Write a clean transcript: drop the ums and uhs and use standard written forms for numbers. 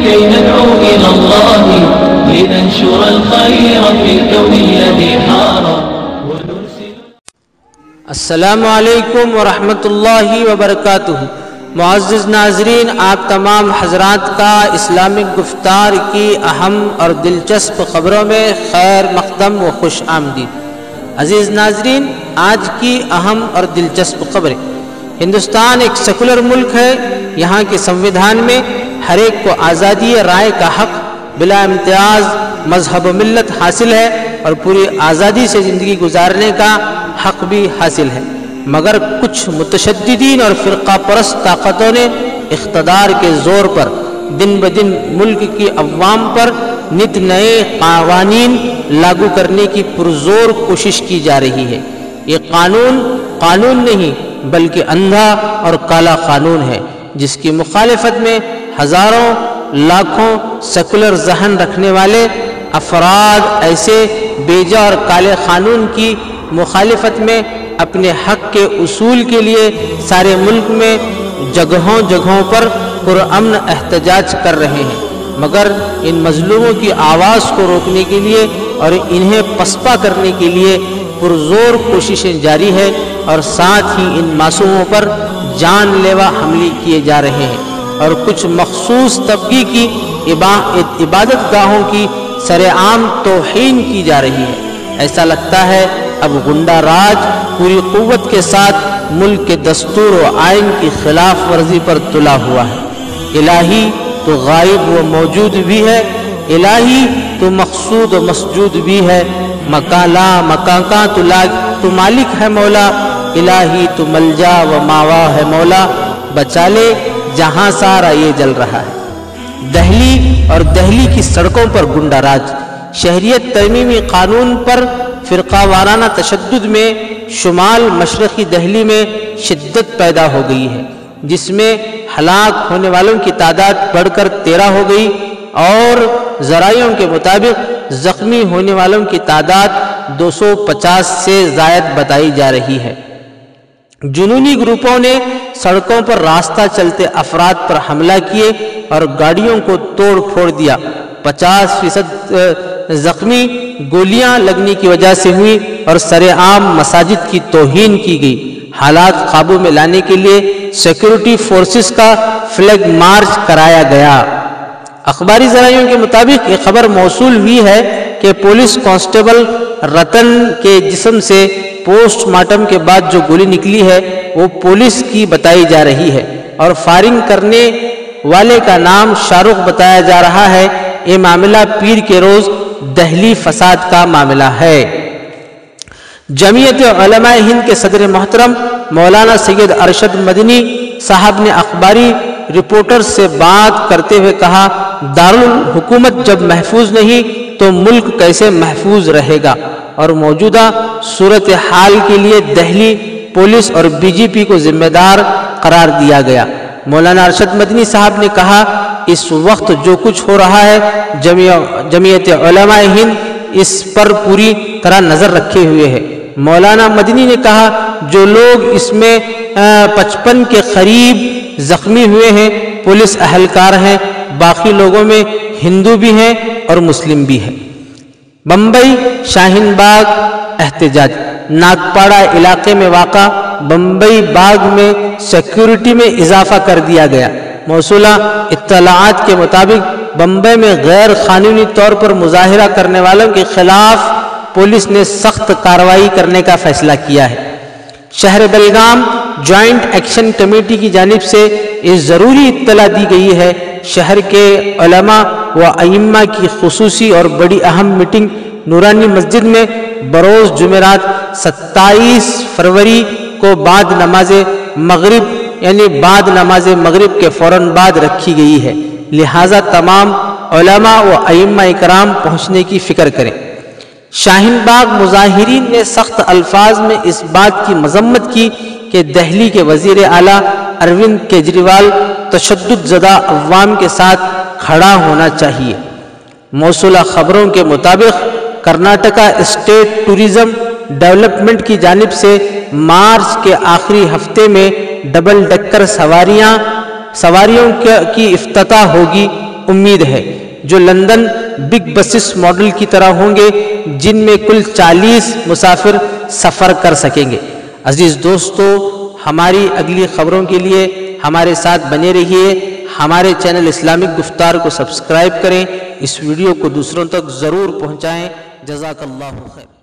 كي ندعو إلى الله لننشر الخير في الكون الذي حار. السلام علیکم ورحمتہ اللہ وبرکاتہ. معزز ناظرین، آپ تمام حضرات کا اسلامک گفتار کی اہم اور دلچسپ خبروں میں خیر مقدم و خوش آمدید. عزیز ناظرین، آج کی اہم اور دلچسپ خبریں. ہندوستان ایک سیکولر ملک ہے. یہاں کے سنویدھان میں ہر ایک کو آزادی رائے کا حق بلا امتیاز مذہب و ملت حاصل ہے اور پوری آزادی سے زندگی گزارنے کا حق بھی حاصل ہے، مگر کچھ متشددین اور فرقہ پرست طاقتوں نے اقتدار کے زور پر دن بدن ملک کی عوام پر نت نئے قوانین لاگو کرنے کی پرزور کوشش کی جا رہی ہے. یہ قانون نہیں بلکہ اندھا اور کالا قانون ہے، جس کی مخالفت میں ہزاروں لاکھوں سیکولر ذہن رکھنے والے افراد ایسے بیجا اور کالے قانون کی مخالفت میں اپنے حق کے اصول کے لیے سارے ملک میں جگہوں پر پرامن احتجاج کر رہے ہیں. مگر ان مظلوموں کی آواز کو روکنے کے لیے اور انہیں پسپا کرنے کے لیے پرزور کوششیں جاری ہے اور ساتھ ہی ان معصوموں پر جان لیوا حملے کیے جا رہے ہیں اور کچھ مخصوص طبقے کی عبادت گاہوں کی سرعام توہین کی جا رہی ہے. ایسا لگتا ہے اب غنڈہ راج پوری قوت کے ساتھ ملک کے دستور و آئین کی خلاف ورزی پر تلا ہوا ہے. الہی تو غائب و موجود بھی ہے، الہی تو مقصود و مسجود بھی ہے. مکان کا تو مالک ہے مولا، الہی تو ملجا و ماوا ہے مولا. بچا لے جہاں سارا یہ جل رہا ہے. دہلی اور دہلی کی سڑکوں پر غنڈہ راج. شہریت ترمیمی قانون پر فرقہ وارانہ تشدد میں شمال مشرقی دہلی میں شدت پیدا ہو گئی ہے، جس میں ہلاک ہونے والوں کی تعداد بڑھ کر 13 ہو گئی اور ذرائعوں کے مطابق زخمی ہونے والوں کی تعداد 250 سے زائد بتائی جا رہی ہے. جنونی گروپوں نے سڑکوں پر راستہ چلتے افراد پر حملہ کیے اور گاڑیوں کو توڑ پھوڑ دیا. 50% زخمی گولیاں لگنے کی وجہ سے ہوئی اور سرعام مساجد کی توہین کی گئی. حالات قابو میں لانے کے لیے سیکورٹی فورسز کا فلیگ مارچ کرایا گیا. اخباری ذرائعوں کے مطابق یہ خبر موصول ہوئی ہے کہ پولیس کانسٹیبل رتن کے جسم سے پوسٹ مارٹم کے بعد جو گولی نکلی ہے وہ پولیس کی بتائی جا رہی ہے اور فائرنگ کرنے والے کا نام شاہ رخ بتایا جا رہا ہے. یہ معاملہ پیر کے روز دہلی فساد کا معاملہ ہے. جمعیت علماء ہند کے صدر محترم مولانا سید ارشد مدنی صاحب نے اخباری رپورٹر سے بات کرتے ہوئے کہا، دارالحکومت جب محفوظ نہیں تو ملک کیسے محفوظ رہے گا، اور موجودہ صورتحال کے لیے دہلی پولیس اور BJP کو ذمہ دار قرار دیا گیا. مولانا ارشد مدنی صاحب نے کہا، اس وقت جو کچھ ہو رہا ہے جمعیت علماء ہند اس پر پوری طرح نظر رکھے ہوئے ہے. مولانا مدنی نے کہا، جو لوگ اس میں 55 کے قریب زخمی ہوئے ہیں پولیس اہلکار ہیں، باقی لوگوں میں ہندو بھی ہیں اور مسلم بھی ہیں. بمبئی شاہین باغ احتجاج. ناگپاڑا علاقے میں واقع بمبئی باغ میں سیکیورٹی میں اضافہ کر دیا گیا. موصولہ اطلاعات کے مطابق بمبئی میں غیر قانونی طور پر مظاہرہ کرنے والوں کے خلاف پولیس نے سخت کارروائی کرنے کا فیصلہ کیا ہے. شہر بلگام جوائنٹ ایکشن کمیٹی کی جانب سے یہ ضروری اطلاع دی گئی ہے. شہر کے علماء و ائمہ کی خصوصی اور بڑی اہم میٹنگ نورانی مسجد میں بروز جمعرات 27 فروری کو بعد نماز مغرب کے فوراً بعد رکھی گئی ہے. لہٰذا تمام علماء و ائمہ اکرام پہنچنے کی فکر کریں. شاہین باغ مظاہرین نے سخت الفاظ میں اس بات کی مذمت کی کہ دہلی کے وزیر اعلیٰ اروند کیجریوال تشدد زدہ عوام کے ساتھ کھڑا ہونا چاہیے. موصولہ خبروں کے مطابق کرناٹکا اسٹیٹ ٹورزم ڈیولپمنٹ کی جانب سے مارچ کے آخری ہفتے میں ڈبل ڈیکر سواریوں کی افتتاح ہوگی. امید ہے، جو لندن بگ بسز ماڈل کی طرح ہوں گے، جن میں کل 40 مسافر سفر کر سکیں گے۔ عزیز دوستو، ہماری اگلی خبروں کے لیے ہمارے ساتھ بنے رہیے۔ ہمارے چینل اسلامک گفتار کو سبسکرائب کریں، اس ویڈیو کو دوسروں تک ضرور پہنچائیں۔ جزاک اللہ خیر۔